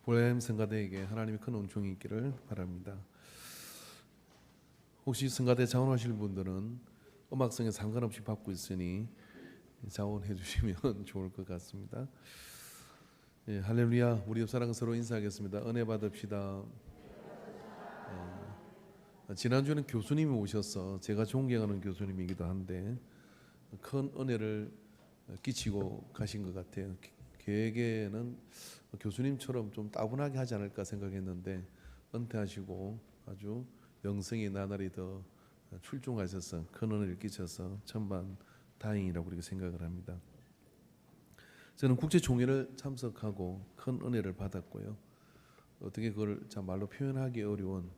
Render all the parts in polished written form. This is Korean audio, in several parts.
볼렘 성가대에게 하나님의 큰 은총이 있기를 바랍니다. 혹시 성가대 자원하실 분들은 음악성에 상관없이 받고 있으니 자원해 주시면 좋을 것 같습니다. 예, 할렐루야. 우리 옆 사랑 서로 인사하겠습니다. 은혜 받읍시다. 지난주에는 교수님이 오셔서 제가 존경하는 교수님이기도 한데 큰 은혜를 끼치고 가신 것 같아요. 계획에는 교수님처럼 좀 따분하게 하지 않을까 생각했는데 은퇴하시고 아주 영성이 나날이 더 출중하셔서 큰 은혜를 끼쳐서 천만 다행이라고 그렇게 생각을 합니다. 저는 국제총회를 참석하고 큰 은혜를 받았고요. 어떻게 그걸 참 말로 표현하기 어려운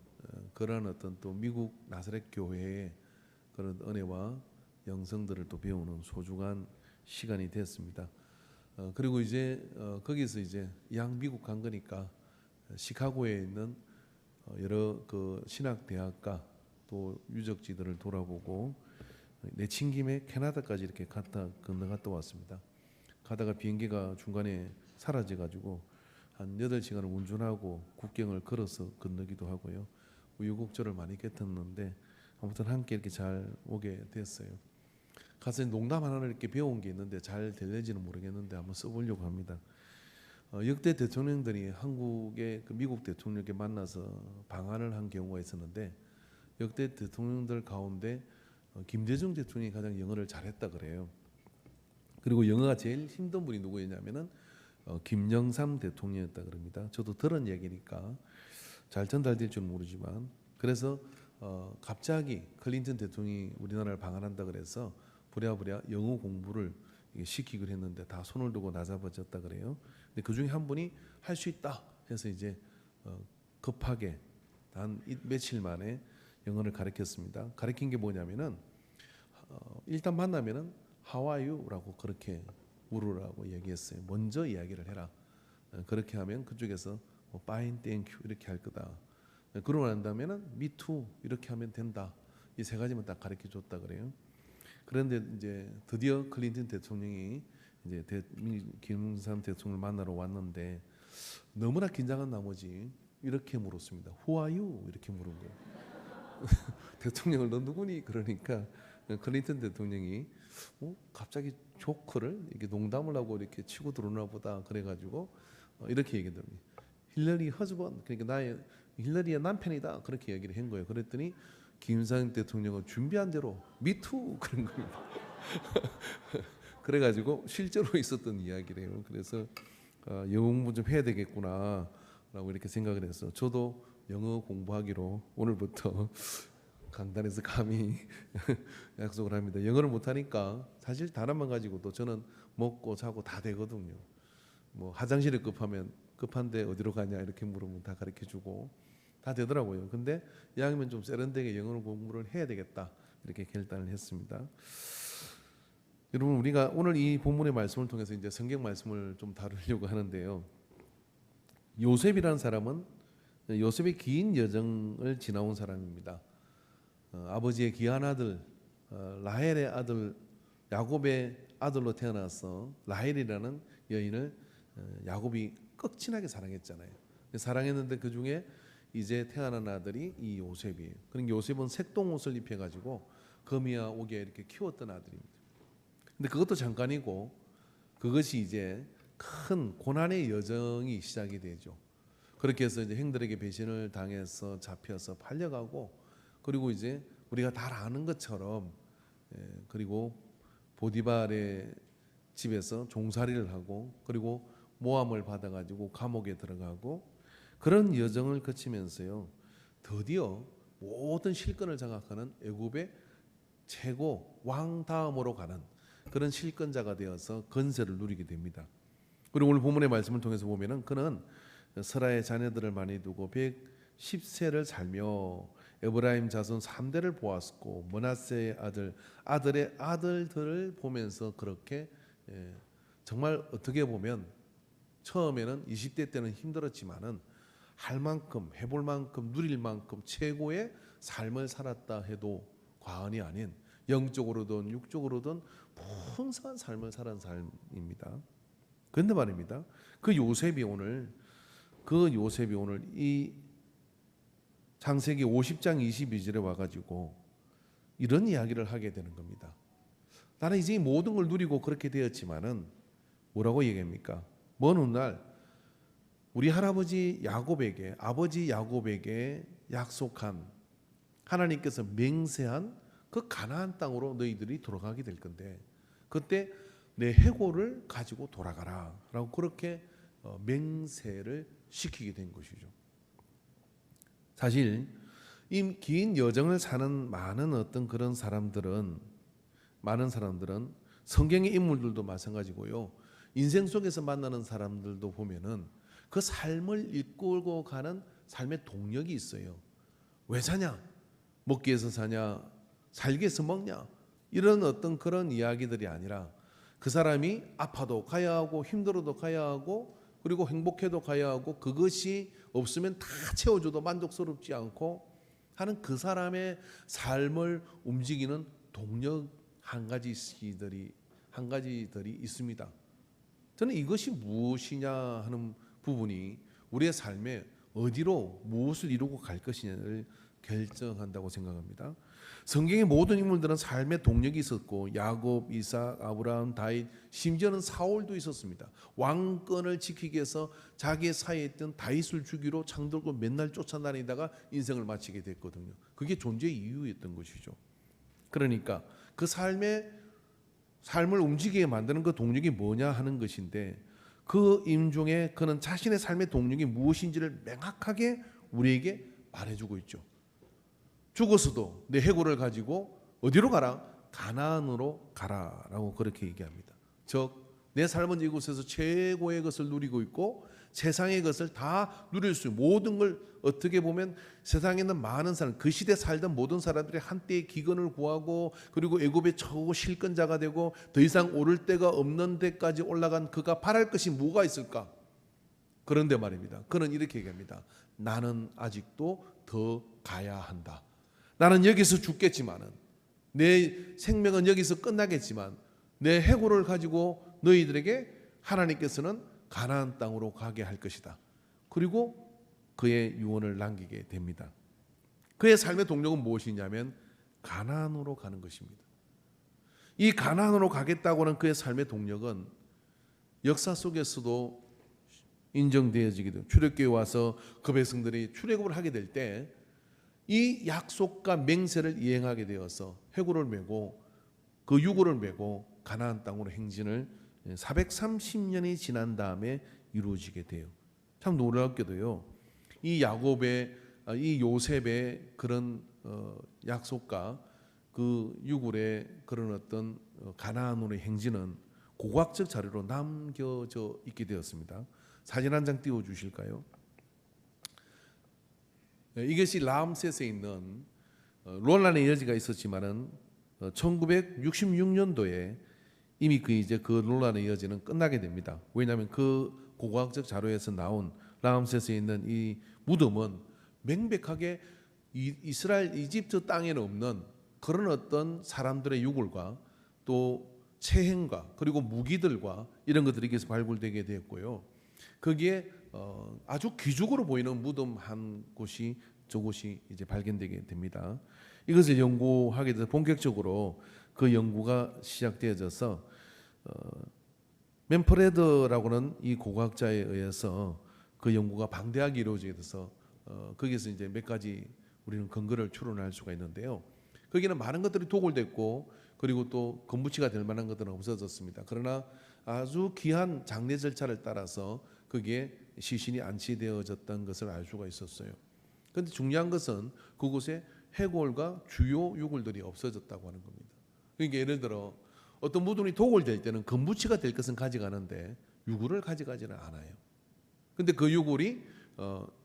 그런 어떤 또 미국 나사렛 교회의 그런 은혜와 영성들을 또 배우는 소중한 시간이 됐습니다. 그리고 이제 거기서 이제 양미국 간 거니까 시카고에 있는 여러 그 신학 대학과 또 유적지들을 돌아보고 내친 김에 캐나다까지 이렇게 건너갔다 왔습니다. 가다가 비행기가 중간에 사라져 가지고 한 8시간을 운전하고 국경을 걸어서 건너기도 하고요. 우여곡절을 많이 겪었는데 아무튼 함께 이렇게 잘 오게 됐어요. 가서 농담 하나를 이렇게 배운 게 있는데 잘 될는지는 모르겠는데 한번 써보려고 합니다. 역대 대통령들이 한국의 그 미국 대통령께 만나서 방한을 한 경우가 있었는데 역대 대통령들 가운데 김대중 대통령이 가장 영어를 잘했다 그래요. 그리고 영어가 제일 힘든 분이 누구였냐면은 김영삼 대통령이었다 그럽니다. 저도 들은 얘기니까 잘 전달될 줄 모르지만 그래서 갑자기 클린턴 대통령이 우리나라를 방한한다 그래서 부랴부랴 영어 공부를 시키기로 했는데 다 손을 두고 나잡아졌다 그래요. 근데 그 중에 한 분이 할 수 있다 해서 이제 급하게 단 며칠 만에 영어를 가르쳤습니다. 가르친 게 뭐냐면은 일단 만나면은 How are you?라고 그렇게 물으라고 얘기했어요. 먼저 이야기를 해라. 그렇게 하면 그쪽에서 Fine, thank you 이렇게 할 거다. 그러고 난 다음에는 Me too 이렇게 하면 된다. 이 세 가지만 딱 가르쳐 줬다 그래요. 그런데 이제 드디어 클린턴 대통령이 이제 김영삼 대통령을 만나러 왔는데 너무나 긴장한 나머지 이렇게 물었습니다. Who are you? 이렇게 물은 거예요. 대통령을 너 누구니? 그러니까 클린턴 대통령이 갑자기 조크를 이렇게 농담을 하고 이렇게 치고 들어오나 보다 그래가지고 이렇게 얘기합니다. 힐러리 허즈번 그러니까 나의 힐러리의 남편이다 그렇게 얘기를 한 거예요. 그랬더니 김영삼 대통령은 준비한 대로 미투 그런 겁니다. 그래가지고 실제로 있었던 이야기래요. 그래서 영어 공부 좀 해야 되겠구나라고 이렇게 생각을 했어. 저도 영어 공부하기로 오늘부터 강단에서 감히 약속을 합니다. 영어를 못하니까 사실 단어만 가지고도 저는 먹고 자고 다 되거든요. 뭐 화장실에 급한데 어디로 가냐 이렇게 물으면 다 가르쳐주고 다 되더라고요. 근데 이왕이면 좀 세련되게 영어 공부를 해야 되겠다 이렇게 결단을 했습니다. 여러분 우리가 오늘 이 본문의 말씀을 통해서 이제 성경 말씀을 좀 다루려고 하는데요. 요셉이라는 사람은 요셉의 긴 여정을 지나온 사람입니다. 아버지의 귀한 아들 라헬의 아들 야곱의 아들로 태어나서 라헬이라는 여인을 야곱이 꺽진하게 사랑했잖아요. 사랑했는데 그 중에 이제 태어난 아들이 이 요셉이에요. 그러니까 요셉은 색동옷을 입혀가지고 거미와 오게 이렇게 키웠던 아들입니다. 근데 그것도 잠깐이고 그것이 이제 큰 고난의 여정이 시작이 되죠. 그렇게 해서 이제 형들에게 배신을 당해서 잡혀서 팔려가고 그리고 이제 우리가 다 아는 것처럼 그리고 보디발의 집에서 종살이를 하고 그리고 모함을 받아가지고 감옥에 들어가고 그런 여정을 거치면서요 드디어 모든 실권을 장악하는 애굽의 최고 왕 다음으로 가는 그런 실권자가 되어서 건세를 누리게 됩니다. 그리고 오늘 본문의 말씀을 통해서 보면은 그는 스라의 자녀들을 많이 두고 110세를 살며 에브라임 자손 3대를 보았고 므낫세의 아들의 아들들을 보면서 그렇게 정말 어떻게 보면 처음에는 20대 때는 힘들었지만은 할 만큼 해볼 만큼 누릴 만큼 최고의 삶을 살았다 해도 과언이 아닌 영적으로든 육적으로든 풍성한 삶을 살은 삶입니다. 그런데 말입니다. 그 요셉이 오늘 그 요셉이 오늘 이 창세기 50장 22절에 와가지고 이런 이야기를 하게 되는 겁니다. 나는 이제 모든 걸 누리고 그렇게 되었지만은 뭐라고 얘기합니까? 먼 훗날 우리 할아버지 야곱에게, 아버지 야곱에게 약속한, 하나님께서 맹세한 그 가나안 땅으로 너희들이 돌아가게 될 건데 그때 내 해골을 가지고 돌아가라 라고 그렇게 맹세를 시키게 된 것이죠. 사실 이 긴 여정을 사는 많은 어떤 그런 사람들은, 많은 사람들은 성경의 인물들도 마찬가지고요, 인생 속에서 만나는 사람들도 보면은 그 삶을 이끌고 가는 삶의 동력이 있어요. 왜 사냐? 먹기 위해서 사냐? 살기 위해서 먹냐? 이런 어떤 그런 이야기들이 아니라 그 사람이 아파도 가야 하고 힘들어도 가야 하고 그리고 행복해도 가야 하고 그것이 없으면 다 채워줘도 만족스럽지 않고 하는 그 사람의 삶을 움직이는 동력 한 가지들이 있습니다. 저는 이것이 무엇이냐 하는 부분이 우리의 삶에 어디로 무엇을 이루고 갈 것이냐를 결정한다고 생각합니다. 성경의 모든 인물들은 삶의 동력이 있었고 야곱, 이삭, 아브라함, 다윗, 심지어는 사울도 있었습니다. 왕권을 지키기 위해서 자기의 사이에 있던 다윗을 죽이러 창들고 맨날 쫓아다니다가 인생을 마치게 됐거든요. 그게 존재의 이유였던 것이죠. 그러니까 그 삶을 움직이게 만드는 그 동력이 뭐냐 하는 것인데 그 임종에 그는 자신의 삶의 동력이 무엇인지를 명확하게 우리에게 말해주고 있죠. 죽어서도 내 해골을 가지고 어디로 가라? 가나안으로 가라라고 그렇게 얘기합니다. 즉 내 삶은 이곳에서 최고의 것을 누리고 있고 세상의 것을 다 누릴 수 있는 모든 걸 어떻게 보면 세상에 있는 많은 사람, 그 시대에 살던 모든 사람들이 한때의 기근을 구하고 그리고 애굽의 최고 실권자가 되고 더 이상 오를 데가 없는 데까지 올라간 그가 바랄 것이 뭐가 있을까? 그런데 말입니다. 그는 이렇게 얘기합니다. 나는 아직도 더 가야 한다. 나는 여기서 죽겠지만은 내 생명은 여기서 끝나겠지만 내 해골을 가지고 너희들에게 하나님께서는 가나안 땅으로 가게 할 것이다. 그리고 그의 유언을 남기게 됩니다. 그의 삶의 동력은 무엇이냐면 가나안으로 가는 것입니다. 이 가나안으로 가겠다고는 그의 삶의 동력은 역사 속에서도 인정되어지기도, 출애굽기에 와서 그 백성들이 출애굽을 하게 될 때 이 약속과 맹세를 이행하게 되어서 해골을 메고 그 유골을 메고 가나안 땅으로 행진을 430년이 지난 다음에 이루어지게 돼요. 참 놀랍게도요. 이 야곱의, 이 요셉의 그런 약속과 그 유골의 그런 어떤 가나안으로의 행진은 고고학적 자료로 남겨져 있게 되었습니다. 사진 한 장 띄워 주실까요? 이것이 라암셋에 있는 롤란의 여지가 있었지만은 1966년도에 이미 그 롤란의 여지는 끝나게 됩니다. 왜냐하면 그 고고학적 자료에서 나온 라암셋에 있는 이 무덤은 명백하게 이스라엘 이집트 땅에는 없는 그런 어떤 사람들의 유골과 또 체행과 그리고 무기들과 이런 것들이 여기서 발굴되게 되었고요. 거기에 아주 귀족으로 보이는 무덤 한 곳이 저곳이 이제 발견되게 됩니다. 이것을 연구하게 돼서 본격적으로 그 연구가 시작되어져서 맨프레드라고는 이 고고학자에 의해서 그 연구가 방대하게 이루어지게 돼서 거기에서 이제 몇 가지 우리는 근거를 추론할 수가 있는데요. 거기는 많은 것들이 도굴됐고 그리고 또 건부치가 될 만한 것들은 없어졌습니다. 그러나 아주 귀한 장례 절차를 따라서 거기에 시신이 안치되어졌던 것을 알 수가 있었어요. 그런데 중요한 것은 그곳에 해골과 주요 유골들이 없어졌다고 하는 겁니다. 그러니까 예를 들어 어떤 무덤이 도굴될 때는 건부치가 될 것은 가져가는데 유골을 가져가지는 않아요. 그런데 그 유골이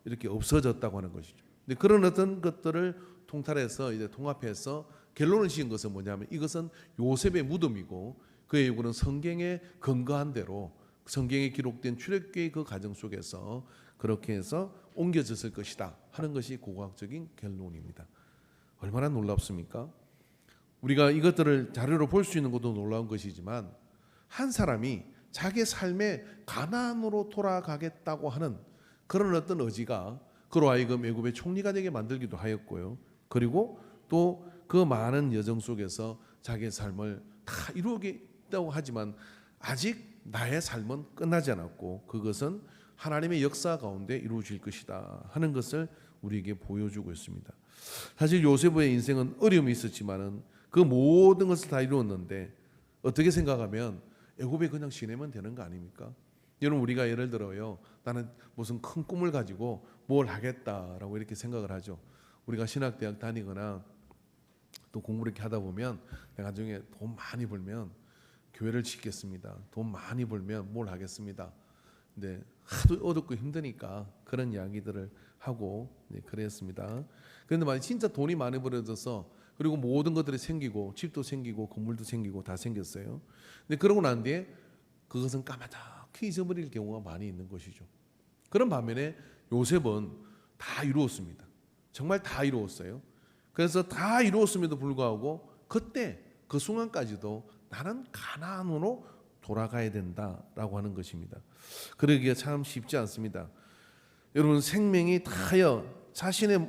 이렇게 없어졌다고 하는 것이죠. 근데 그런 어떤 것들을 통탈해서 이제 통합해서 결론을 지은 것은 뭐냐면 이것은 요셉의 무덤이고 그의 유골은 성경에 근거한 대로 성경에 기록된 출애굽기의 그 과정 속에서 그렇게 해서 옮겨졌을 것이다 하는 것이 고고학적인 결론입니다. 얼마나 놀랍습니까? 우리가 이것들을 자료로 볼 수 있는 것도 놀라운 것이지만 한 사람이 자기 삶의 가나안으로 돌아가겠다고 하는 그런 어떤 의지가 그로 하여금 애굽의 총리가 되게 만들기도 하였고요. 그리고 또 그 많은 여정 속에서 자기의 삶을 다 이루겠다고 하지만 아직 나의 삶은 끝나지 않았고 그것은 하나님의 역사 가운데 이루어질 것이다 하는 것을 우리에게 보여주고 있습니다. 사실 요셉의 인생은 어려움이 있었지만은 그 모든 것을 다 이루었는데 어떻게 생각하면 애굽에 그냥 지내면 되는 거 아닙니까? 여러분 우리가 예를 들어요. 나는 무슨 큰 꿈을 가지고 뭘 하겠다라고 이렇게 생각을 하죠. 우리가 신학대학 다니거나 또 공부를 이렇게 하다 보면 내가 나중에 돈 많이 벌면 교회를 짓겠습니다. 돈 많이 벌면 뭘 하겠습니다. 근데 하도 어렵고 힘드니까 그런 이야기들을 하고 그랬습니다. 그런데 만약 진짜 돈이 많이 벌어져서 그리고 모든 것들이 생기고 집도 생기고 건물도 생기고 다 생겼어요. 근데 그러고 난 뒤에 그것은 까마득히 잊어버릴 경우가 많이 있는 것이죠. 그런 반면에 요셉은 다 이루었습니다. 정말 다 이루었어요. 그래서 다 이루었음에도 불구하고 그때 그 순간까지도 나는 가나안으로 돌아가야 된다라고 하는 것입니다. 그러기가 참 쉽지 않습니다. 여러분 생명이 다하여 자신의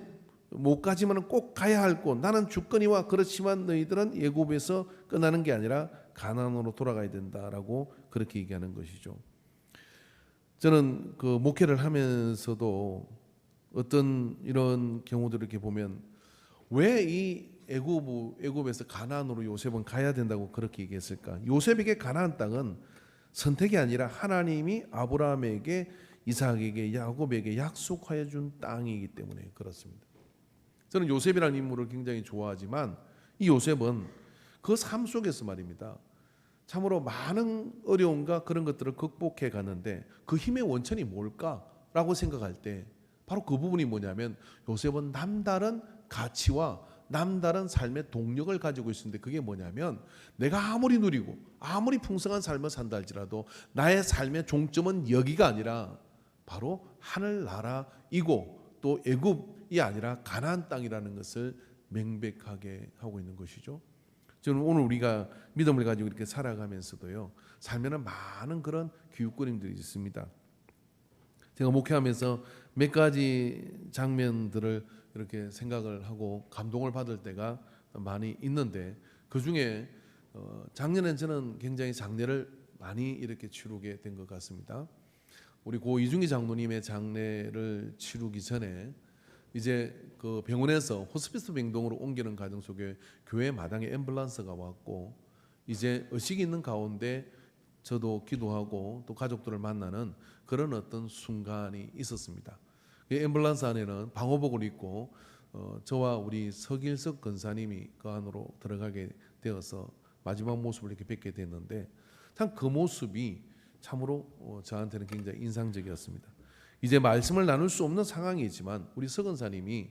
못가지만 꼭 가야 할 곳 나는 주거니와 그렇지만 너희들은 애굽에서 끝나는 게 아니라 가나안으로 돌아가야 된다라고 그렇게 얘기하는 것이죠. 저는 그 목회를 하면서도 어떤 이런 경우들을 이렇게 보면 왜 이 애굽에서 가나안으로 요셉은 가야 된다고 그렇게 얘기했을까? 요셉에게 가나안 땅은 선택이 아니라 하나님이 아브라함에게 이삭에게 야곱에게 약속하여 준 땅이기 때문에 그렇습니다. 저는 요셉이라는 인물을 굉장히 좋아하지만 이 요셉은 그 삶 속에서 말입니다. 참으로 많은 어려움과 그런 것들을 극복해 가는데 그 힘의 원천이 뭘까라고 생각할 때 바로 그 부분이 뭐냐면 요셉은 남다른 가치와 남다른 삶의 동력을 가지고 있었는데 그게 뭐냐면 내가 아무리 누리고 아무리 풍성한 삶을 산다 할지라도 나의 삶의 종점은 여기가 아니라 바로 하늘나라이고 또 애굽이 아니라 가나안 땅이라는 것을 명백하게 하고 있는 것이죠. 저는 오늘 우리가 믿음을 가지고 이렇게 살아가면서도요 삶에는 많은 그런 기웃거림들이 있습니다. 제가 목회하면서 몇 가지 장면들을 이렇게 생각을 하고 감동을 받을 때가 많이 있는데 그 중에 작년엔 저는 굉장히 장례를 많이 이렇게 치르게 된 것 같습니다. 우리 고 이중기 장로님의 장례를 치르기 전에 이제 그 병원에서 호스피스 병동으로 옮기는 과정 속에 교회 마당에 앰뷸런스가 왔고 이제 의식이 있는 가운데 저도 기도하고 또 가족들을 만나는 그런 어떤 순간이 있었습니다. 앰뷸런스 안에는 방호복을 입고 저와 우리 서길석 권사님이 그 안으로 들어가게 되어서 마지막 모습을 이렇게 뵙게 됐는데 참 그 모습이 참으로 저한테는 굉장히 인상적이었습니다. 이제 말씀을 나눌 수 없는 상황이지만 우리 서 권사님이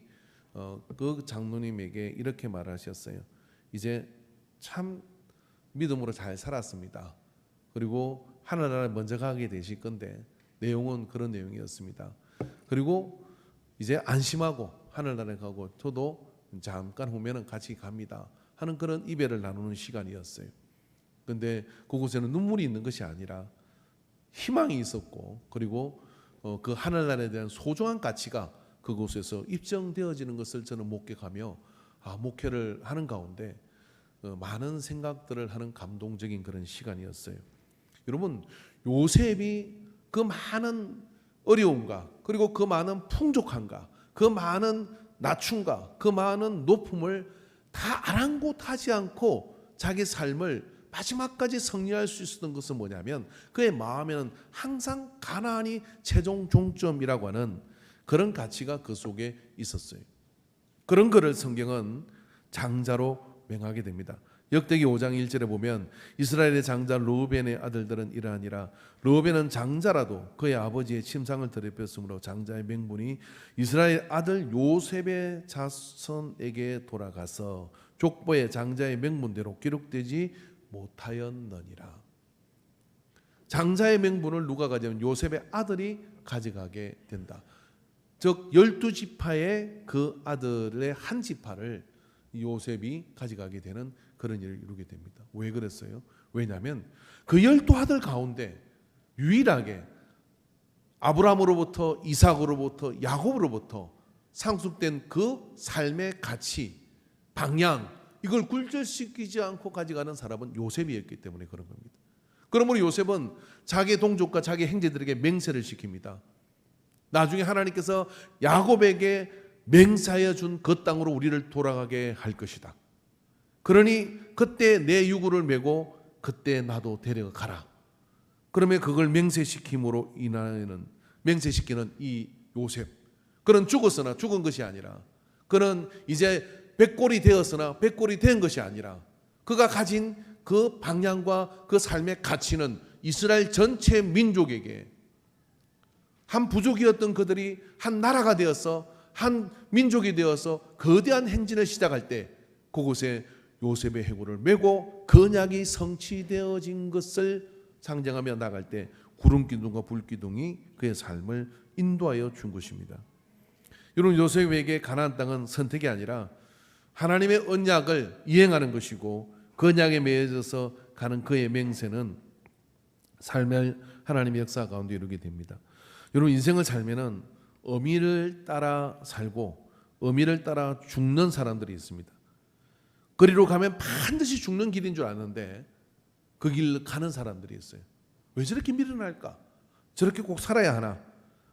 그 장로님에게 이렇게 말하셨어요. 이제 참 믿음으로 잘 살았습니다. 그리고 하늘나라에 먼저 가게 되실 건데 내용은 그런 내용이었습니다. 그리고 이제 안심하고 하늘나라에 가고 저도 잠깐 후면은 같이 갑니다 하는 그런 이별을 나누는 시간이었어요. 그런데 그곳에는 눈물이 있는 것이 아니라 희망이 있었고 그리고 그 하늘나라에 대한 소중한 가치가 그곳에서 입증되어지는 것을 저는 목격하며 목회를 하는 가운데 많은 생각들을 하는 감동적인 그런 시간이었어요. 여러분 요셉이 그 많은 어려움과 그리고 그 많은 풍족함과 그 많은 낮춤과 그 많은 높음을 다 아랑곳하지 않고 자기 삶을 마지막까지 성리할 수 있었던 것은 뭐냐면 그의 마음에는 항상 가나안이 최종 종점이라고 하는 그런 가치가 그 속에 있었어요. 그런 것을 성경은 장자로 명하게 됩니다. 역대기 5장 1절에 보면 이스라엘의 장자 르우벤의 아들들은 이러하니라. 르우벤은 장자라도 그의 아버지의 침상을 더럽혔으므로 장자의 명분이 이스라엘 아들 요셉의 자손에게 돌아가서 족보의 장자의 명분대로 기록되지 못하였느니라. 장자의 명분을 누가 가져면 요셉의 아들이 가져가게 된다. 즉 12지파의 그 아들의 한 지파를 요셉이 가져가게 되는 그런 일을 이루게 됩니다. 왜 그랬어요? 왜냐하면 그 12 아들 가운데 유일하게 아브라함으로부터 이삭으로부터 야곱으로부터 상속된 그 삶의 가치, 방향, 이걸 굴절시키지 않고 가져가는 사람은 요셉이었기 때문에 그런 겁니다. 그러므로 요셉은 자기 동족과 자기 형제들에게 맹세를 시킵니다. 나중에 하나님께서 야곱에게 맹세하여 준 그 땅으로 우리를 돌아가게 할 것이다. 그러니 그때 내 유구를 메고 그때 나도 데려가라. 그러면 그걸 맹세시킴으로 인하여는 맹세시키는 이 요셉, 그는 죽었으나 죽은 것이 아니라, 그는 이제 백골이 되었으나 백골이 된 것이 아니라, 그가 가진 그 방향과 그 삶의 가치는 이스라엘 전체 민족에게, 한 부족이었던 그들이 한 나라가 되어서 한 민족이 되어서 거대한 행진을 시작할 때 그곳에 요셉의 해골을 메고 그 언약이 성취되어진 것을 상징하며 나갈 때 구름기둥과 불기둥이 그의 삶을 인도하여 준 것입니다. 여러분, 요셉에게 가나안 땅은 선택이 아니라 하나님의 언약을 이행하는 것이고, 그 언약에 매여져서 가는 그의 맹세는 삶의 하나님의 역사 가운데 이루게 됩니다. 여러분, 인생을 살면은 어미를 따라 살고 어미를 따라 죽는 사람들이 있습니다. 그리로 가면 반드시 죽는 길인 줄 아는데 그 길을 가는 사람들이 있어요. 왜 저렇게 미련할까? 저렇게 꼭 살아야 하나?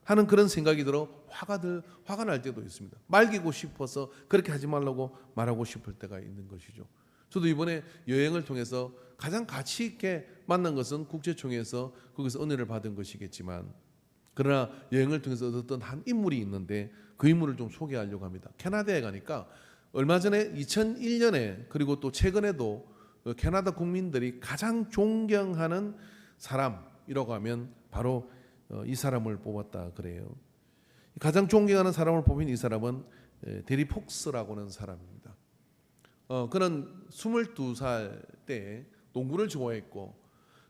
하는 그런 생각이 들어 화가 날 때도 있습니다. 말리고 싶어서 그렇게 하지 말라고 말하고 싶을 때가 있는 것이죠. 저도 이번에 여행을 통해서 가장 가치 있게 만난 것은 국제총회에서 거기서 은혜를 받은 것이겠지만, 그러나 여행을 통해서 얻었던 한 인물이 있는데 그 인물을 좀 소개하려고 합니다. 캐나다에 가니까 얼마 전에 2001년에 그리고 또 최근에도 캐나다 국민들이 가장 존경하는 사람이라고 하면 바로 이 사람을 뽑았다 그래요. 가장 존경하는 사람을 뽑힌 이 사람은 데리 폭스라고 하는 사람입니다. 그는 22살 때 농구를 좋아했고,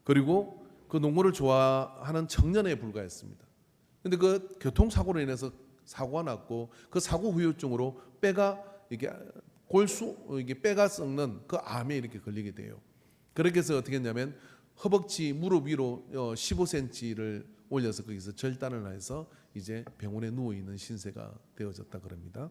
그리고 그 농구를 좋아하는 청년에 불과했습니다. 그런데 그 교통사고로 인해서 사고가 났고, 그 사고 후유증으로 뼈가 이게 뼈가 썩는 그 암에 이렇게 걸리게 돼요. 그렇게 해서 어떻게 했냐면 허벅지 무릎 위로 15cm를 올려서 거기서 절단을 해서 이제 병원에 누워 있는 신세가 되어졌다 그럽니다.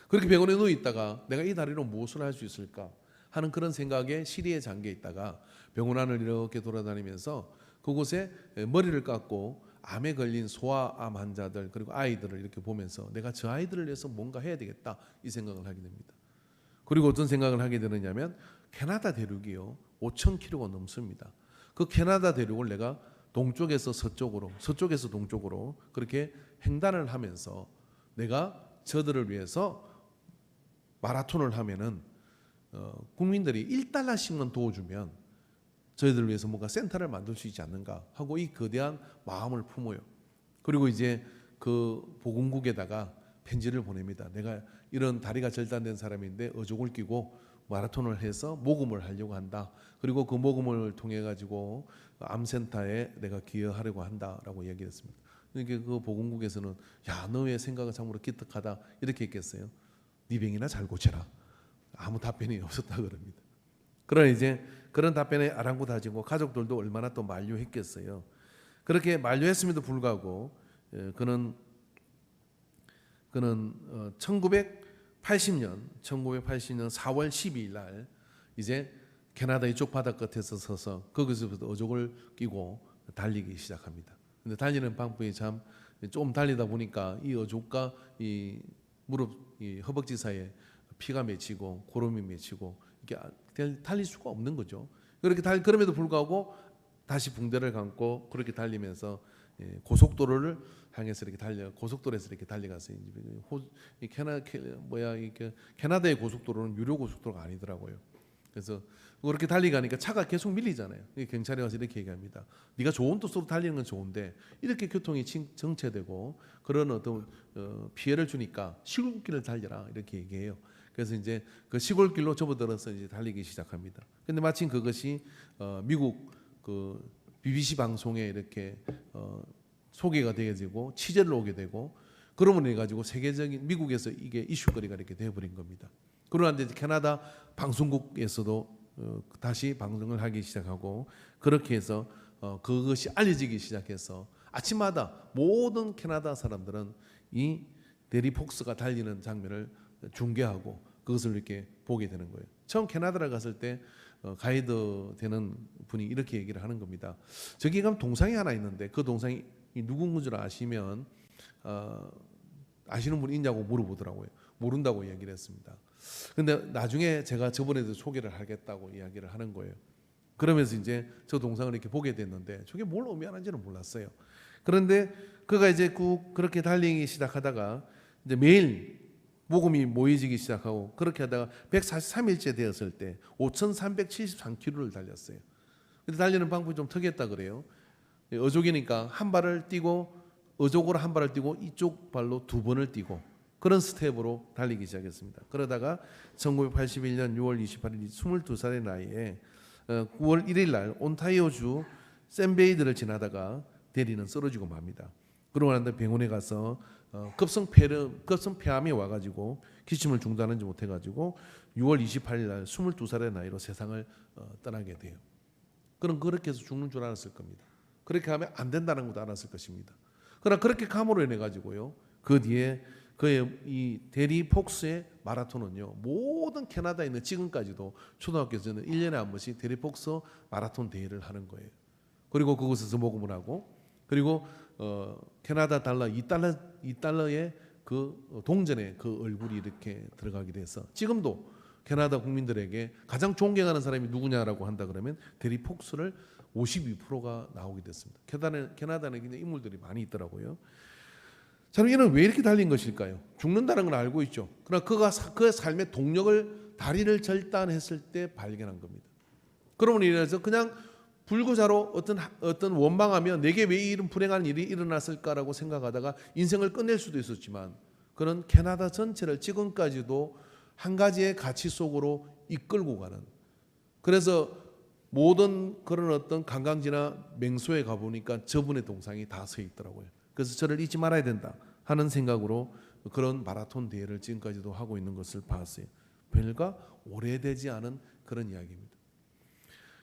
그렇게 병원에 누워 있다가 내가 이 다리로 무엇을 할 수 있을까 하는 그런 생각에 시리에 잠겨 있다가 병원 안을 이렇게 돌아다니면서 그곳에 머리를 깎고 암에 걸린 소아암 환자들 그리고 아이들을 이렇게 보면서 내가 저 아이들을 위해서 뭔가 해야 되겠다 이 생각을 하게 됩니다. 그리고 어떤 생각을 하게 되느냐면 캐나다 대륙이요 5,000km가 넘습니다. 그 캐나다 대륙을 내가 동쪽에서 서쪽으로, 서쪽에서 동쪽으로 그렇게 횡단을 하면서 내가 저들을 위해서 마라톤을 하면은 국민들이 1달러씩만 도와주면 저희들을 위해서 뭔가 센터를 만들 수 있지 않는가 하고 이 거대한 마음을 품어요. 그리고 이제 그 보건국에다가 편지를 보냅니다. 내가 이런 다리가 절단된 사람인데 어족을 끼고 마라톤을 해서 모금을 하려고 한다. 그리고 그 모금을 통해 가지고 암센터에 내가 기여하려고 한다라고 이야기했습니다. 그러니까 그 보건국에서는 야, 너의 생각은 참으로 기특하다 이렇게 했겠어요. 네 병이나 잘 고쳐라. 아무 답변이 없었다 그럽니다. 그러나 이제 그런 답변에 아랑곳하지고 가족들도 얼마나 또 만류했겠어요. 그렇게 만류했음에도 불구하고 그는 1980년 4월 12일 날 이제 캐나다 이쪽 바다 끝에서 서서 거기서부터 어족을 끼고 달리기 시작합니다. 근데 달리는 방법이 참 좀 달리다 보니까 이 어족과 이 무릎, 이 허벅지 사이에 피가 맺히고 고름이 맺히고 이렇게 달릴 수가 없는 거죠. 그럼에도 불구하고 다시 붕대를 감고 그렇게 달리면서 고속도로를 향해서 이렇게 고속도로에서 이렇게 달려가서 캐나다의 고속도로는 유료 고속도로가 아니더라고요. 그래서 그렇게 달리가니까 차가 계속 밀리잖아요. 경찰이 와서 이렇게 얘기합니다. 네가 좋은 뜻으로 달리는 건 좋은데 이렇게 교통이 정체되고 그런 어떤 피해를 주니까 시골길을 달려라 이렇게 얘기해요. 그래서 이제 그 시골길로 접어들어서 이제 달리기 시작합니다. 근데 마침 그것이 미국 그 BBC 방송에 이렇게 소개가 되어지고 취재를 오게 되고 그러므로 해가지고 세계적인 미국에서 이게 이슈거리가 이렇게 되어버린 겁니다. 그러는데 캐나다 방송국에서도 다시 방송을 하기 시작하고 그렇게 해서 그것이 알려지기 시작해서 아침마다 모든 캐나다 사람들은 이 대리 폭스가 달리는 장면을 중계하고 그것을 이렇게 보게 되는 거예요. 처음 캐나다를 갔을 때 가이드 되는 분이 이렇게 얘기를 하는 겁니다. 저기 가면 동상이 하나 있는데 그 동상이 누군 줄 아시면 아시는 분 있냐고 물어보더라고요. 모른다고 이야기를 했습니다. 근데 나중에 제가 저번에도 소개를 하겠다고 이야기를 하는 거예요. 그러면서 이제 저 동상을 이렇게 보게 됐는데 저게 뭘 의미하는지는 몰랐어요. 그런데 그가 이제 그렇게 달리기 시작하다가 이제 매일 모금이 모이지기 시작하고 그렇게 하다가 143일째 되었을 때 5,373km를 달렸어요. 근데 달리는 방법이 좀 특이했다 그래요. 어족이니까 한 발을 뛰고 어족으로 한 발을 뛰고 이쪽 발로 두 번을 뛰고 그런 스텝으로 달리기 시작했습니다. 그러다가 1981년 6월 28일 22살의 나이에 9월 1일 날 온타이오주 샌베이드를 지나다가 대리는 쓰러지고 맙니다. 그러고 난 다음에 병원에 가서 급성 폐암이 와가지고 기침을 중단하지 못해가지고 6월 28일 날 22살의 나이로 세상을 떠나게 돼요. 그럼 그렇게 해서 죽는 줄 알았을 겁니다. 그렇게 하면 안 된다는 것도 알았을 것입니다. 그러나 그렇게 감으로 인해 가지고요. 그 뒤에 그의 이 대리 폭스의 마라톤은요. 모든 캐나다에 있는 지금까지도 초등학교에서는 1년에 한 번씩 대리 폭스 마라톤 대회를 하는 거예요. 그리고 그곳에서 모금을 하고 그리고 캐나다 달러 2달러의 그 동전에 그 얼굴이 이렇게 들어가게 돼서 지금도 캐나다 국민들에게 가장 존경하는 사람이 누구냐라고 한다 그러면 대리 폭스를 52%가 나오게 됐습니다. 캐나다는 굉장히 인물들이 많이 있더라고요. 자, 이는 왜 이렇게 달린 것일까요? 죽는다는 걸 알고 있죠. 그러나 그가 그의 삶의 동력을 다리를 절단했을 때 발견한 겁니다. 그러므로 인해서 그냥 불구자로 어떤 원망하며 내게 왜 이런 불행한 일이 일어났을까라고 생각하다가 인생을 끝낼 수도 있었지만 그는 캐나다 전체를 지금까지도 한 가지의 가치 속으로 이끌고 가는 그래서 모든 그런 어떤 관광지나 명소에 가보니까 저분의 동상이 다 서 있더라고요. 그래서 저를 잊지 말아야 된다 하는 생각으로 그런 마라톤 대회를 지금까지도 하고 있는 것을 봤어요. 별과 오래되지 않은 그런 이야기입니다.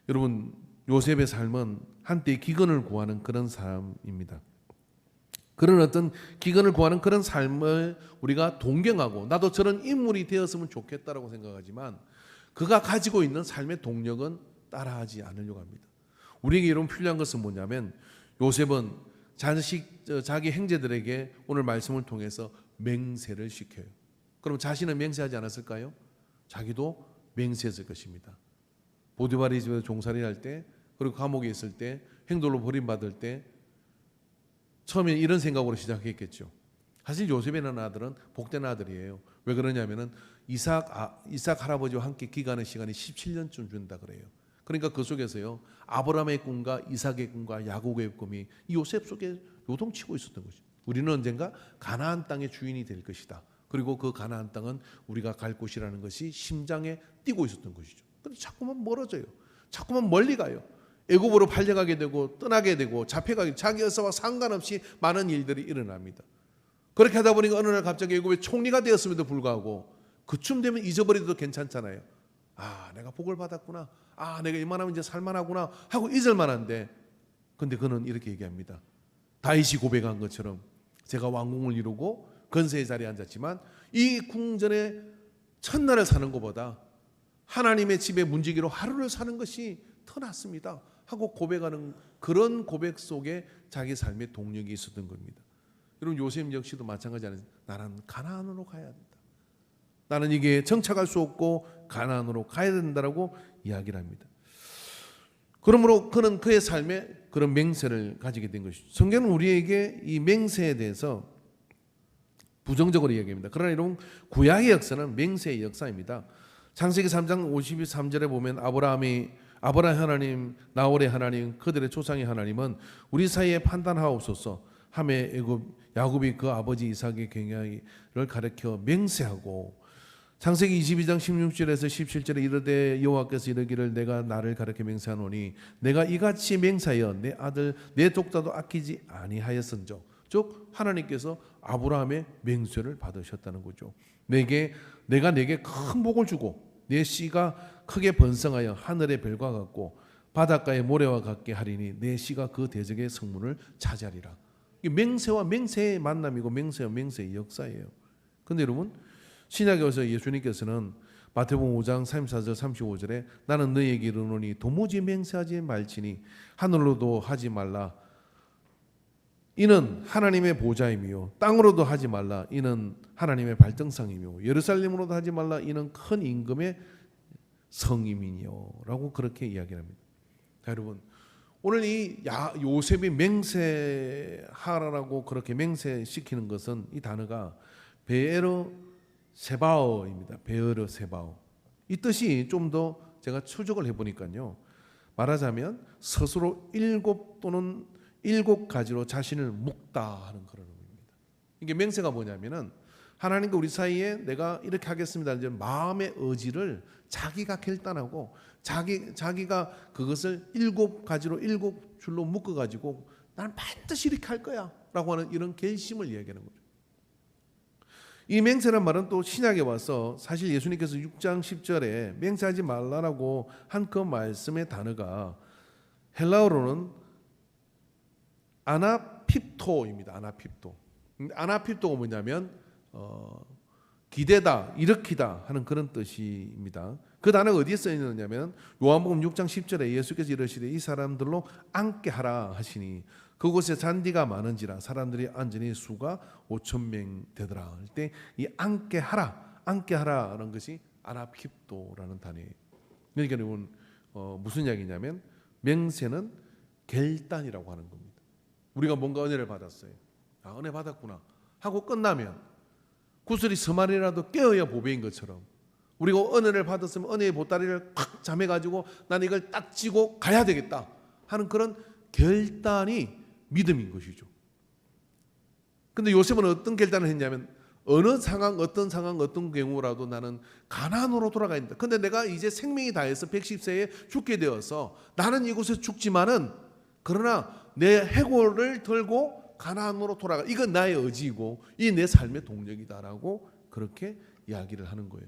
여러분 요셉의 삶은 한때 기근을 구하는 그런 삶입니다. 그런 어떤 기근을 구하는 그런 삶을 우리가 동경하고 나도 저런 인물이 되었으면 좋겠다라고 생각하지만 그가 가지고 있는 삶의 동력은 따라하지 않으려고 합니다. 우리에게 이런 필요한 것은 뭐냐면 요셉은 자기 형제들에게 오늘 말씀을 통해서 맹세를 시켜요. 그럼 자신은 맹세하지 않았을까요? 자기도 맹세했을 것입니다. 보디바리 집에서 종살이 할 때 그리고 감옥에 있을 때 행돌로 버림받을 때 처음에 이런 생각으로 시작했겠죠. 사실 요셉이라는 아들은 복된 아들이에요. 왜 그러냐면은 이삭 할아버지와 함께 기간의 시간이 17년쯤 준다 그래요. 그러니까 그 속에서요 아브라함의 꿈과 이삭의 꿈과 야곱의 꿈이 이 요셉 속에 요동치고 있었던 거죠. 우리는 언젠가 가나안 땅의 주인이 될 것이다. 그리고 그 가나안 땅은 우리가 갈 곳이라는 것이 심장에 뛰고 있었던 것이죠. 그런데 자꾸만 멀어져요. 자꾸만 멀리 가요. 애굽으로 팔려가게 되고 떠나게 되고 잡혀가게 자기 의사와 상관없이 많은 일들이 일어납니다. 그렇게 하다 보니까 어느 날 갑자기 애굽의 총리가 되었음에도 불구하고 그쯤 되면 잊어버려도 괜찮잖아요. 아 내가 복을 받았구나. 아 내가 이만하면 이제 살만하구나 하고 잊을 만한데 근데 그는 이렇게 얘기합니다. 다윗이 고백한 것처럼 제가 왕궁을 이루고 건세의 자리에 앉았지만 이 궁전에 첫날을 사는 것보다 하나님의 집에 문지기로 하루를 사는 것이 더 낫습니다 하고 고백하는 그런 고백 속에 자기 삶의 동력이 있었던 겁니다. 여러분 요셉 역시도 마찬가지 아니에요. 나는 가나안으로 가야 된다. 나는 이게 정착할 수 없고 가나안으로 가야 된다라고 이야기를 합니다. 그러므로 그는 그의 삶에 그런 맹세를 가지게 된 것이죠. 성경은 우리에게 이 맹세에 대해서 부정적으로 이야기합니다. 그러나 이런 구약의 역사는 맹세의 역사입니다. 창세기 3장 53절에 보면 아브라함 하나님, 나홀의 하나님, 그들의 조상의 하나님은 우리 사이에 판단하옵소서 하매 야곱이 그 아버지 이삭의 경야를 가르쳐 맹세하고 창세기 22장 16절에서 17절에 이르되 여호와께서 이르기를 내가 나를 가르쳐 맹세하노니 내가 이같이 맹세하여 내 아들 내 독자도 아끼지 아니하였은즉 즉 하나님께서 아브라함의 맹세를 받으셨다는 거죠. 내가 내게 큰 복을 주고 내 씨가 크게 번성하여 하늘의 별과 같고 바닷가의 모래와 같게 하리니 내 씨가 그 대적의 성문을 차지하리라. 이게 맹세와 맹세의 만남이고 맹세와 맹세의 역사예요. 그런데 여러분, 신약에서 예수님께서는 마태복음 5장 34절 35절에 나는 너희에게 이르노니 도무지 맹세하지 말지니 하늘로도 하지 말라 이는 하나님의 보좌이며 땅으로도 하지 말라 이는 하나님의 발등상이며 예루살렘으로도 하지 말라 이는 큰 임금의 성임이니요 라고 그렇게 이야기합니다. 자, 여러분, 오늘 이 요셉이 맹세하라고 그렇게 맹세시키는 것은 이 단어가 베에르 세바오입니다. 베에르 세바오. 이 뜻이 좀 더 제가 추적을 해보니까요, 말하자면 스스로 7 또는 7가지로 자신을 묶다 하는 그런 의미입니다. 이게 맹세가 뭐냐면은 하나님과 우리 사이에 내가 이렇게 하겠습니다 이제 마음의 의지를 자기가 결단하고 자기가 그것을 7가지로 7줄로 묶어가지고 나는 반드시 이렇게 할 거야 라고 하는 이런 결심을 이야기하는 거죠. 이 맹세란 말은 또 신약에 와서 사실 예수님께서 6장 10절에 맹세하지 말라라고 한 그 말씀의 단어가 헬라어로는 아나핍토입니다. 아나핍토가 뭐냐면 기대다, 일으키다 하는 그런 뜻입니다. 그 단어가 어디에 써 있느냐면 요한복음 6장 10절에 예수께서 이르시되 이 사람들로 앉게 하라 하시니 그곳에 잔디가 많은지라 사람들이 앉으니 수가 5,000명 되더라 할 때 이 앉게 하라라는 것이 아나핍토라는 단어예요. 그러니까 여러분 무슨 이야기냐면 맹세는 결단이라고 하는 겁니다. 우리가 뭔가 은혜를 받았어요. 은혜 받았구나 하고 끝나면 구슬이 서말이라도 깨어야 보배인 것처럼 우리가 은혜를 받았으면 은혜의 보따리를 꽉 잠해가지고 나는 이걸 딱 쥐고 가야 되겠다 하는 그런 결단이 믿음인 것이죠. 근데 요셉은 어떤 결단을 했냐면 어느 상황 어떤 경우라도 나는 가나안으로 돌아가야 된다. 근데 내가 이제 생명이 다해서 110세에 죽게 되어서 나는 이곳에서 죽지만은 그러나 내 해골을 들고 가나안으로 돌아가. 이건 나의 의지이고 이 내 삶의 동력이다라고 그렇게 이야기를 하는 거예요.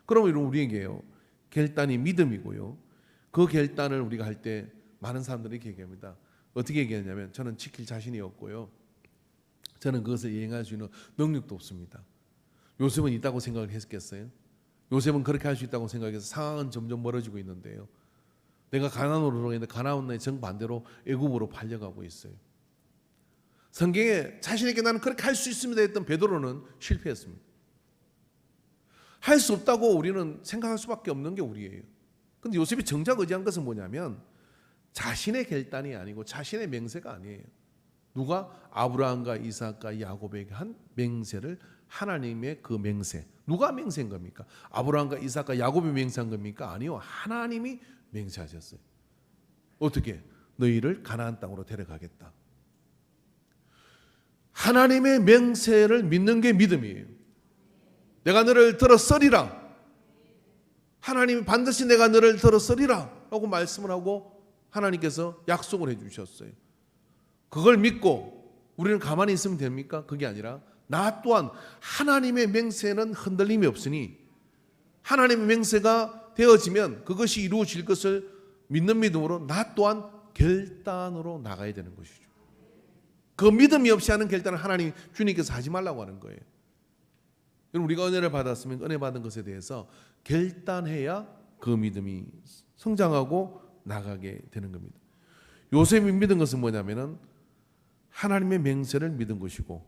그러면 우리에게요 결단이 믿음이고요. 그 결단을 우리가 할 때 많은 사람들이 이렇게 얘기합니다. 어떻게 얘기하냐면 저는 지킬 자신이 없고요. 저는 그것을 이행할 수 있는 능력도 없습니다. 요셉은 있다고 생각을 했겠어요? 요셉은 그렇게 할 수 있다고 생각해서 상황은 점점 멀어지고 있는데요. 내가 가나안으로 들어가는데 가나안의 정반대로 애굽으로 팔려가고 있어요. 성경에 자신에게 나는 그렇게 할 수 있습니다 했던 베드로는 실패했습니다. 할 수 없다고 우리는 생각할 수밖에 없는 게 우리예요. 그런데 요셉이 정작 의지한 것은 뭐냐면 자신의 결단이 아니고 자신의 맹세가 아니에요. 누가? 아브라함과 이삭과 야곱에게 한 맹세를 하나님의 그 맹세. 누가 맹세한 겁니까? 아브라함과 이삭과 야곱이 맹세한 겁니까? 아니요. 하나님이 맹세하셨어요. 어떻게? 너희를 가나안 땅으로 데려가겠다. 하나님의 맹세를 믿는 게 믿음이에요. 내가 너를 들어서리라. 하나님이 반드시 내가 너를 들어서리라 라고 말씀을 하고 하나님께서 약속을 해주셨어요. 그걸 믿고 우리는 가만히 있으면 됩니까? 그게 아니라 나 또한 하나님의 맹세는 흔들림이 없으니 하나님의 맹세가 되어지면 그것이 이루어질 것을 믿는 믿음으로 나 또한 결단으로 나가야 되는 것이죠. 그 믿음이 없이 하는 결단을 하나님 주님께서 하지 말라고 하는 거예요. 우리가 은혜를 받았으면 은혜 받은 것에 대해서 결단해야 그 믿음이 성장하고 나가게 되는 겁니다. 요셉이 믿은 것은 뭐냐면은 하나님의 맹세를 믿은 것이고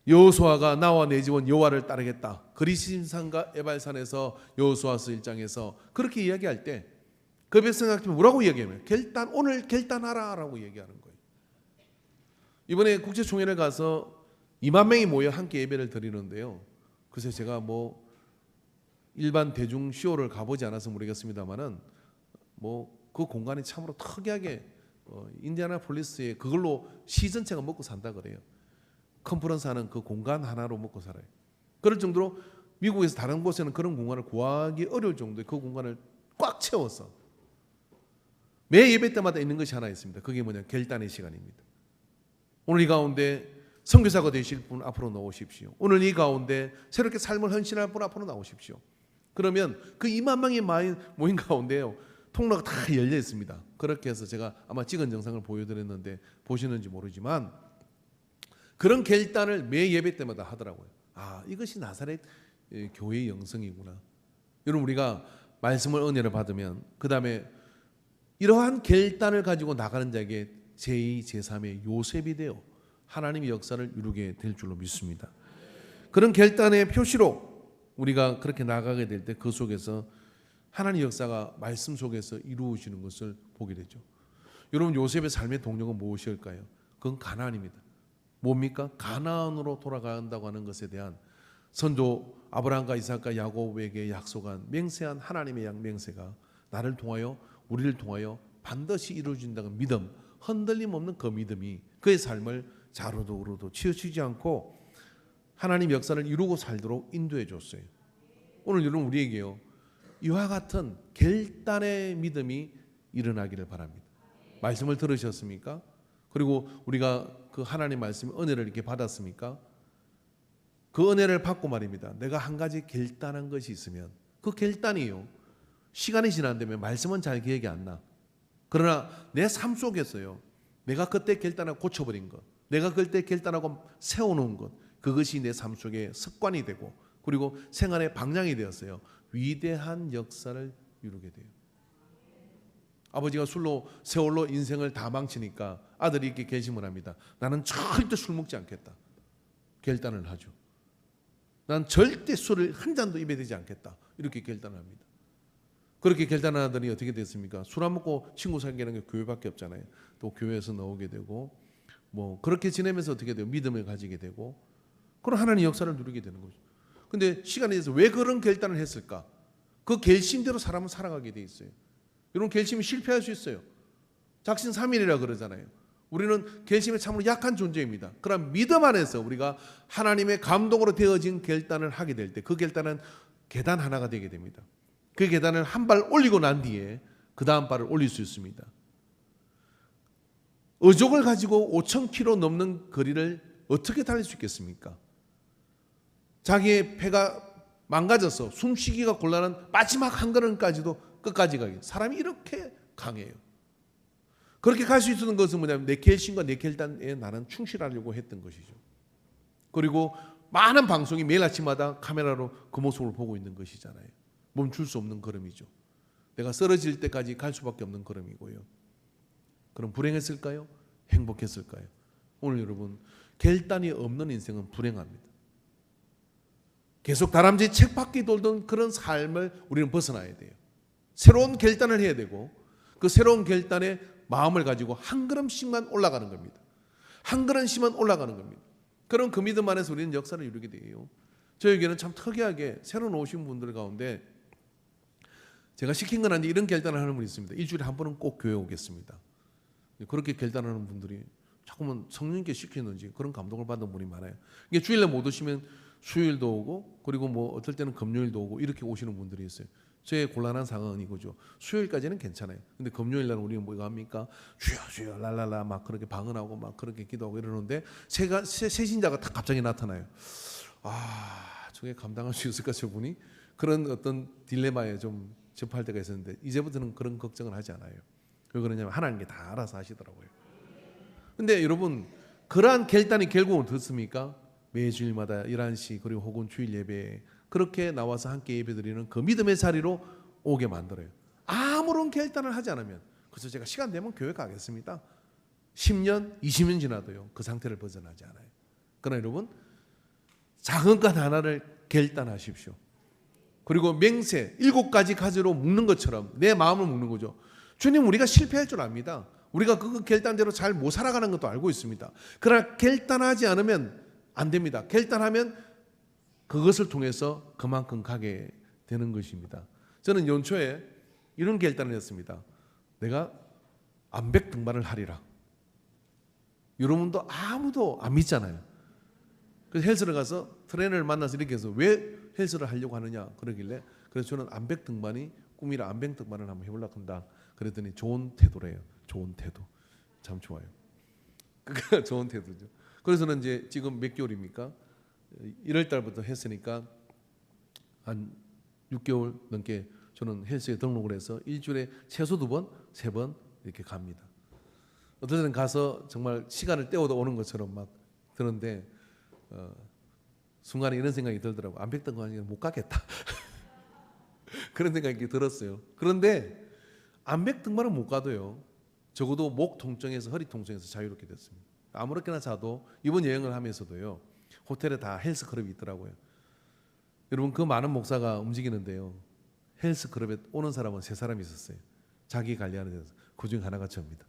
여호수아가 나와 내 집은 여호와를 따르겠다. 그리심산과 에발산에서 여호수아서 1장에서 그렇게 이야기할 때 그 백성한테 뭐라고 이야기하면 오늘 결단하라라고 얘기하는 거예요. 이번에 국제총회를 가서 2만 명이 모여 함께 예배를 드리는데요. 그래서 제가 일반 대중 쇼를 가보지 않아서 모르겠습니다만은 그 공간이 참으로 특이하게 인디애나폴리스에 그걸로 시 전체가 먹고 산다 그래요. 컨퍼런스 하는 그 공간 하나로 먹고 살아요. 그럴 정도로 미국에서 다른 곳에는 그런 공간을 구하기 어려울 정도의 그 공간을 꽉 채워서 매 예배 때마다 있는 것이 하나 있습니다. 그게 뭐냐? 결단의 시간입니다. 오늘 이 가운데 선교사가 되실 분 앞으로 나오십시오. 오늘 이 가운데 새롭게 삶을 헌신할 분 앞으로 나오십시오. 그러면 그 2만 명이 모인 가운데요 통로가 다 열려 있습니다. 그렇게 해서 제가 아마 찍은 영상을 보여드렸는데 보시는지 모르지만 그런 결단을 매 예배 때마다 하더라고요. 아, 이것이 나사렛 교회의 영성이구나. 여러분, 우리가 말씀을 은혜를 받으면 그 다음에 이러한 결단을 가지고 나가는 자에게 제2, 제3의 요셉이 되어 하나님의 역사를 이루게 될 줄로 믿습니다. 그런 결단의 표시로 우리가 그렇게 나가게 될 때 그 속에서 하나님의 역사가 말씀 속에서 이루어지는 것을 보게 되죠. 여러분, 요셉의 삶의 동력은 무엇일까요? 그건 가나안입니다. 뭡니까? 가나안으로 돌아간다고 하는 것에 대한 선조 아브라함과 이삭과 야곱에게 약속한 맹세한 하나님의 맹세가 나를 통하여 우리를 통하여 반드시 이루어진다는 믿음, 흔들림 없는 그 믿음이 그의 삶을 좌로도 우로도 치우치지 않고 하나님 역사를 이루고 살도록 인도해 줬어요. 오늘 여러분, 우리에게요 이와 같은 결단의 믿음이 일어나기를 바랍니다. 말씀을 들으셨습니까? 그리고 우리가 그 하나님 말씀 은혜를 이렇게 받았습니까? 그 은혜를 받고 말입니다. 내가 한 가지 결단한 것이 있으면 그 결단이요, 시간이 지난다면 말씀은 잘 기억이 안 나. 그러나 내 삶 속에서요, 내가 그때 결단하고 고쳐버린 것, 내가 그때 결단하고 세워놓은 것, 그것이 내 삶 속에 습관이 되고 그리고 생활의 방향이 되었어요. 위대한 역사를 이루게 돼요. 아버지가 세월로 인생을 다 망치니까 아들이 이렇게 결심을 합니다. 나는 절대 술 먹지 않겠다. 결단을 하죠. 난 절대 술을 한 잔도 입에 대지 않겠다. 이렇게 결단을 합니다. 그렇게 결단하더니 어떻게 됐습니까? 술 안 먹고 친구 사귀는 게 교회밖에 없잖아요. 또 교회에서 나오게 되고 뭐 그렇게 지내면서 어떻게 돼요? 믿음을 가지게 되고 그런 하나님의 역사를 누리게 되는 거죠. 근데 시간에 대해서 왜 그런 결단을 했을까? 그 결심대로 사람은 살아가게 돼 있어요. 이런 결심이 실패할 수 있어요. 작심삼일이라 그러잖아요. 우리는 결심에 참으로 약한 존재입니다. 그러나 믿음 안에서 우리가 하나님의 감동으로 되어진 결단을 하게 될 때 그 결단은 계단 하나가 되게 됩니다. 그 계단을 한 발 올리고 난 뒤에 그 다음 발을 올릴 수 있습니다. 의족을 가지고 5,000km 넘는 거리를 어떻게 달릴 수 있겠습니까? 자기의 폐가 망가져서 숨쉬기가 곤란한 마지막 한 걸음까지도 끝까지 가기. 사람이 이렇게 강해요. 그렇게 갈 수 있었던 것은 뭐냐면 내 결심과 내 결단에 나는 충실하려고 했던 것이죠. 그리고 많은 방송이 매일 아침마다 카메라로 그 모습을 보고 있는 것이잖아요. 멈출 수 없는 걸음이죠. 내가 쓰러질 때까지 갈 수밖에 없는 걸음이고요. 그럼 불행했을까요? 행복했을까요? 오늘 여러분, 결단이 없는 인생은 불행합니다. 계속 다람쥐 쳇바퀴 돌던 그런 삶을 우리는 벗어나야 돼요. 새로운 결단을 해야 되고 그 새로운 결단에 마음을 가지고 한 걸음씩만 올라가는 겁니다. 한 걸음씩만 올라가는 겁니다. 그럼 그 믿음 안에서 우리는 역사를 이루게 돼요. 저에게는 참 특이하게 새로 오신 분들 가운데 제가 시킨 건 아닌데 이런 결단을 하는 분이 있습니다. 일주일에 한 번은 꼭 교회 오겠습니다. 그렇게 결단하는 분들이 자꾸만 성령님께 시키는지 그런 감동을 받는 분이 많아요. 이게 주일날 못 오시면 수요일도 오고 그리고 뭐 어떨 때는 금요일도 오고 이렇게 오시는 분들이 있어요. 제 곤란한 상황은 이거죠. 수요일까지는 괜찮아요. 근데 금요일 날 우리는 뭐가 합니까? 주여 주여 랄랄라 막 그렇게 방언하고 막 그렇게 기도하고 이러는데 새신자가 딱 갑자기 나타나요. 아, 저게 감당할 수 있을까 저분이? 그런 어떤 딜레마에 좀 접할 때가 있었는데 이제부터는 그런 걱정을 하지 않아요. 왜 그러냐면 하나님께 다 알아서 하시더라고요. 근데 여러분, 그러한 결단이 결국은 어떻습니까? 매주일마다 11시 그리고 혹은 주일 예배에 그렇게 나와서 함께 예배드리는 그 믿음의 자리로 오게 만들어요. 아무런 결단을 하지 않으면, 그래서 제가 시간 되면 교회 가겠습니다. 10년, 20년 지나도요 그 상태를 벗어나지 않아요. 그러나 여러분, 작은 것 하나를 결단하십시오. 그리고 맹세 7가지 가지로 묶는 것처럼 내 마음을 묶는 거죠. 주님, 우리가 실패할 줄 압니다. 우리가 그 결단대로 잘 못 살아가는 것도 알고 있습니다. 그러나 결단하지 않으면 안 됩니다. 결단하면 그것을 통해서 그만큼 가게 되는 것입니다. 저는 연초에 이런 결단을 했습니다. 내가 암백 등반을 하리라. 여러분도 아무도 안 믿잖아요. 그래서 헬스를 가서 트레이너를 만나서 이렇게 해서 왜 헬스를 하려고 하느냐 그러길래, 그래서 저는 암백 등반이 꿈이라 암백 등반을 한번 해보려고 한다. 그랬더니 좋은 태도래요. 좋은 태도. 참 좋아요. 그게 좋은 태도죠. 그래서는 이제 지금 몇 개월입니까? 1월 달부터 했으니까 한 6개월 넘게 저는 헬스에 등록을 해서 일주일에 최소 2번, 3번 이렇게 갑니다. 어떤 때는 가서 정말 시간을 때워도 오는 것처럼 막 드는데 순간에 이런 생각이 들더라고요. 암벽 등반은 못 가겠다. 그런 생각이 들었어요. 그런데 암벽 등반은 못 가도요, 적어도 목 통증에서 허리 통증에서 자유롭게 됐습니다. 아무렇게나 자도 이번 여행을 하면서도요, 호텔에 다 헬스 클럽이 있더라고요. 여러분, 그 많은 목사가 움직이는데요, 헬스 클럽에 오는 사람은 3사람이 있었어요. 자기 관리하는 데서. 그 중에 하나가 저입니다.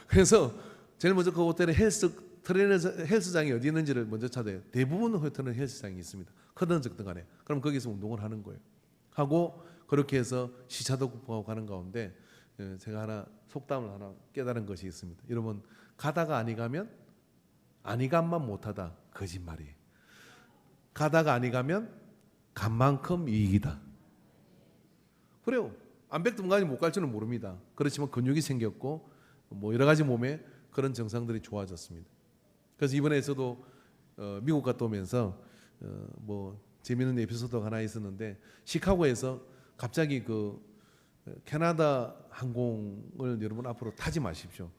그래서 제일 먼저 그 호텔에 헬스장이 어디 있는지를 먼저 찾아요. 대부분 호텔은 헬스장이 있습니다. 크든 적든 간에. 그럼 거기서 운동을 하는 거예요. 하고 그렇게 해서 시차도 극복하고 가는 가운데 제가 하나 속담을 하나 깨달은 것이 있습니다. 여러분, 가다가 아니 가면 아니 감만 못하다 거짓말이에요. 가다가 아니 가면 간 만큼 이익이다. 그래요. 암벽등반이 못 갈 줄은 모릅니다. 그렇지만 근육이 생겼고 뭐 여러 가지 몸에 그런 증상들이 좋아졌습니다. 그래서 이번에서도 미국 갔다 오면서 뭐 재미있는 에피소드가 하나 있었는데, 시카고에서 갑자기 그 캐나다 항공을 여러분 앞으로 타지 마십시오.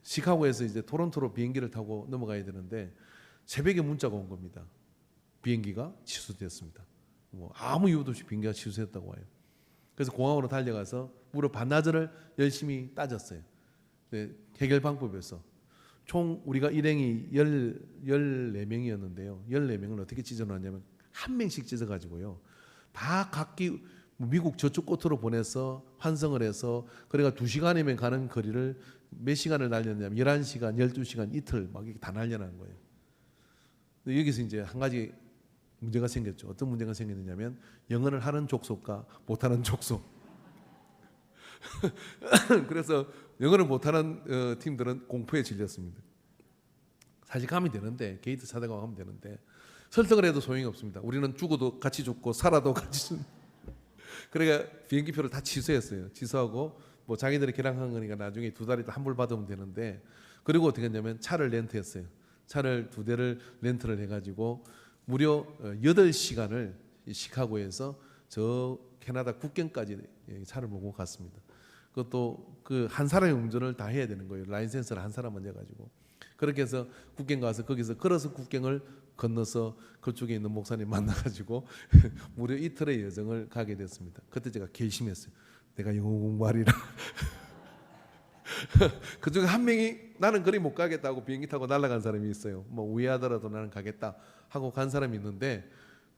시카고에서 이제 토론토로 비행기를 타고 넘어가야 되는데 새벽에 문자가 온 겁니다. 비행기가 취소됐습니다. 뭐 아무 이유도 없이 비행기가 취소했다고 와요. 그래서 공항으로 달려가서 무려 반나절을 열심히 따졌어요. 해결 방법이었어. 총 우리가 일행이 14명이었는데요. 14명을 어떻게 찢어놨냐면 한 명씩 찢어가지고요, 다 각기 미국 저쪽 끝으로 보내서 환승을 해서, 그러니까 2시간이면 가는 거리를 몇 시간을 날렸냐면 11시간, 12시간, 이틀 막 이렇게 다 날려놓은 거예요. 근데 여기서 이제 한 가지 문제가 생겼죠. 어떤 문제가 생겼느냐면 영어를 하는 족속과 못하는 족속. 그래서 영어를 못하는 팀들은 공포에 질렸습니다. 사실 가면 되는데, 게이트 찾아가고 하면 되는데 설득을 해도 소용이 없습니다. 우리는 죽어도 같이 죽고 살아도 같이 죽. 그러니까 비행기표를 다 취소했어요. 취소하고 뭐 자기들이 결항한 거니까 나중에 2달이 환불 받으면 되는데, 그리고 어떻게 했냐면 차를 렌트했어요. 차를 2대를 렌트를 해가지고 무려 8시간을 시카고에서 저 캐나다 국경까지 차를 몰고 갔습니다. 그것도 그 한 사람의 운전을 다 해야 되는 거예요. 라이센스를 한 사람 먼저 가지고. 그렇게 해서 국경 가서 거기서 걸어서 국경을 건너서 그쪽에 있는 목사님 만나가지고 무려 이틀의 여정을 가게 됐습니다. 그때 제가 결심했어요. 내가 영어 공부하리라. 그중에 한 명이 나는 거리 못 가겠다고 비행기 타고 날아간 사람이 있어요. 뭐 우회하더라도 나는 가겠다 하고 간 사람이 있는데,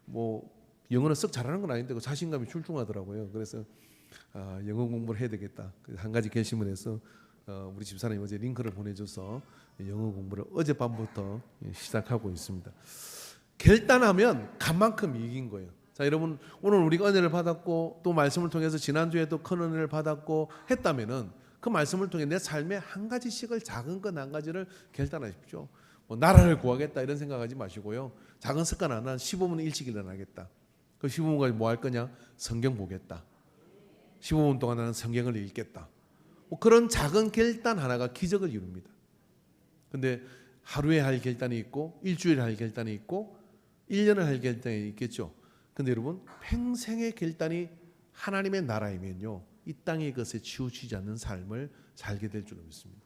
뭐 영어는 썩 잘하는 건 아닌데 그 자신감이 출중하더라고요. 그래서 영어 공부를 해야 되겠다. 한 가지 결심을 해서 우리 집사람이 어제 링크를 보내줘서 영어 공부를 어젯밤부터 시작하고 있습니다. 결단하면 간 만큼 이익인 거예요. 자, 여러분, 오늘 우리가 은혜를 받았고 또 말씀을 통해서 지난주에도 큰 은혜를 받았고 했다면은 그 말씀을 통해 내 삶의 한 가지씩을, 작은 것 한 가지를 결단하십시오. 뭐 나라를 구하겠다 이런 생각하지 마시고요. 작은 습관 하나, 15분 일찍 일어나겠다. 그 15분까지 뭐 할 거냐? 성경 보겠다. 15분 동안 나는 성경을 읽겠다. 뭐 그런 작은 결단 하나가 기적을 이룹니다. 근데 하루에 할 결단이 있고, 일주일에 할 결단이 있고, 1년을 할 결단이 있겠죠. 근데 여러분, 평생의 결단이 하나님의 나라이면요, 이 땅의 것에 치우치지 않는 삶을 살게 될 줄로 믿습니다.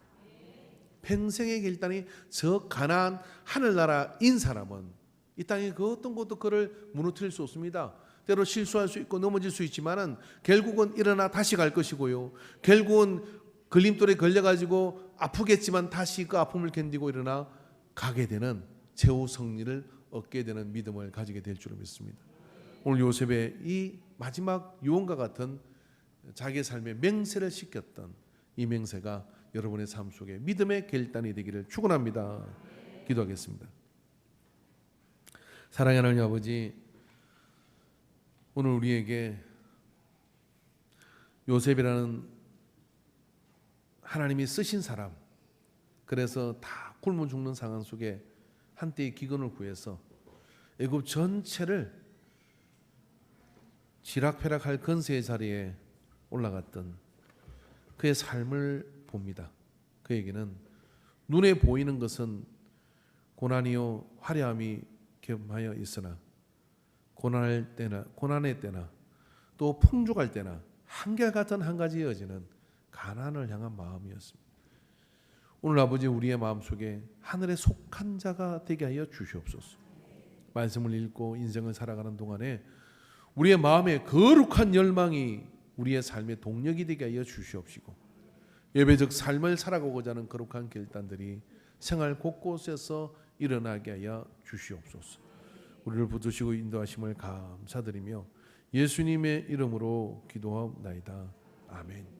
평생의 결단이 저 가나안 하늘나라인 사람은 이 땅에 그 어떤 것도 그를 무너뜨릴 수 없습니다. 때로 실수할 수 있고 넘어질 수 있지만은 결국은 일어나 다시 갈 것이고요, 결국은 걸림돌에 걸려가지고 아프겠지만 다시 그 아픔을 견디고 일어나 가게 되는 최후 승리를 얻게 되는 믿음을 가지게 될 줄을 믿습니다. 오늘 요셉의 이 마지막 유언과 같은 자기의 삶에 맹세를 시켰던 이 맹세가 여러분의 삶 속에 믿음의 결단이 되기를 축원합니다. 기도하겠습니다. 사랑하는 하나님 아버지, 오늘 우리에게 요셉이라는 하나님이 쓰신 사람, 그래서 다 굶어 죽는 상황 속에 한때의 기근을 구해서 애굽 전체를 지락펴락할 건세의 자리에 올라갔던 그의 삶을 봅니다. 그에게는 눈에 보이는 것은 고난이요 화려함이 겸하여 있으나 고난의 때나 또 풍족할 때나 한결같은 한 가지 여지는 가난을 향한 마음이었습니다. 오늘 아버지 우리의 마음속에 하늘에 속한 자가 되게 하여 주시옵소서. 말씀을 읽고 인생을 살아가는 동안에 우리의 마음에 거룩한 열망이 우리의 삶의 동력이 되게 하여 주시옵시고 예배적 삶을 살아가고자 하는 거룩한 결단들이 생활 곳곳에서 일어나게 하여 주시옵소서. 우리를 붙드시고 인도하심을 감사드리며 예수님의 이름으로 기도하옵나이다. 아멘.